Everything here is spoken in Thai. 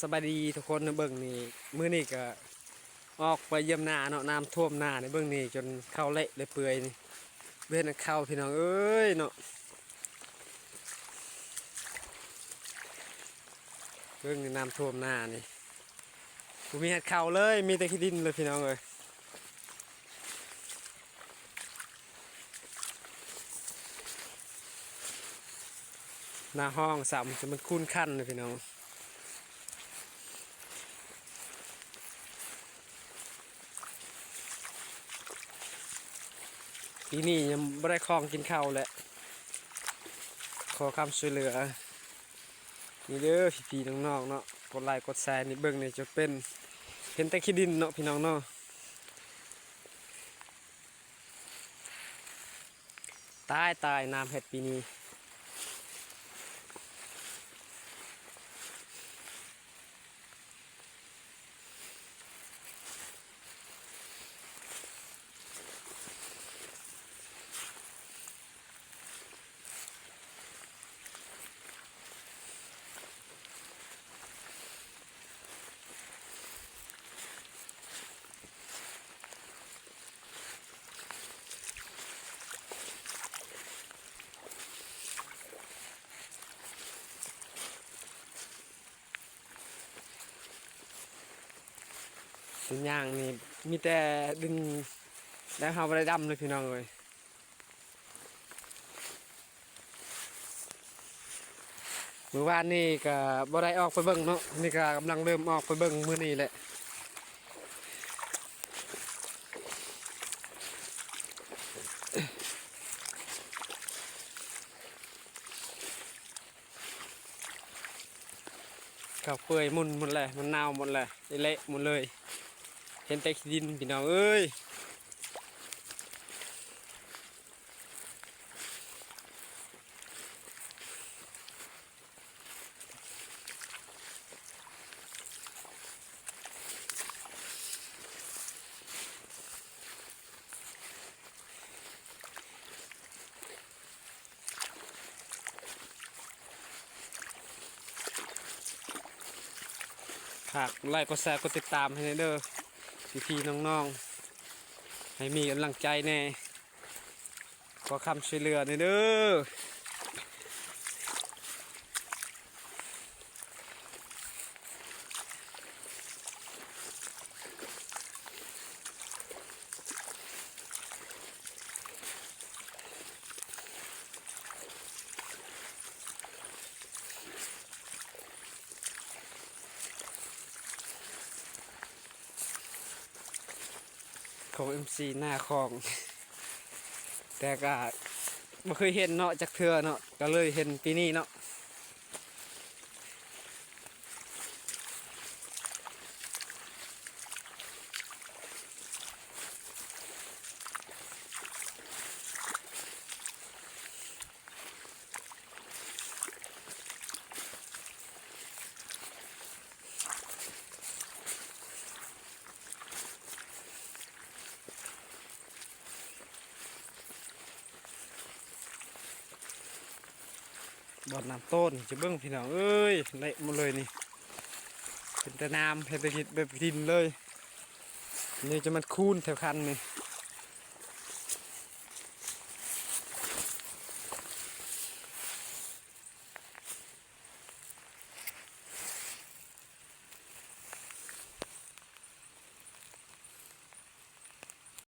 สบายดีทุกคนในเบิ่งนี่มื้อนี้ก็ออกไปเยี่ยมนาเนาะน้ำท่วมนาในเบิ่งนี่จนเข้าเละเลยเปื่อยนี่เว้นเข้าพี่น้องเอ้ยเนาะเบิ่งนี่น้ำท่วมนานี่บ่มีเฮ็ดเข้าเลยมีแต่ขี้ดินเลยพี่น้องเอ้ยหน้าห้องสามจะมันคุ้นคั่นเลยพี่น้องปีนี้ยังบ่ได้คลองกินข้าวแหละขอคำช่วยเหลือนี่เด้อพี่ๆน้องๆเนาะกดไลค์กดแชร์นี่เบิ่งนี่จะเป็นเห็นแต่ขี้ดินเนาะพี่น้องเนาะตายน้ำเห็ดปีนี้สินย่างนี่มีแต่ดินแล้วเฮาบ่ได้ดำเลยพี่น้องเอ้ยมื้อวานนี่ก็บ่ได้ออกไปเบิ่งเนาะนี่ก็กำลังเริ่มออกไปเบิ่งมื้อนี้แหละข้าวเปื่อยมุนหมดเลยมันเน่าหมดเลยเละหมดเลยเห็นแต่ขี้ดินพี่น้องเอ้ยฝากไลค์กดแชร์กดติดตามให้เด้อพี่ๆน้องๆให้มีกำลังใจแน่ขอคำช่วยเหลือเด้อของ MC หน้าคลองแต่ก็ไม่เคยเห็นเนาะจากเทือเนาะก็เลยเห็นปีนี้เนาะบ่อน้ำต้นจะเบิ้งพี่น้องเอ้ยเละหมดเลยนี่เป็นแต่น้ำเป็นแต่หินแบบดินเลยนี่จะมันคูนแถวคันนี่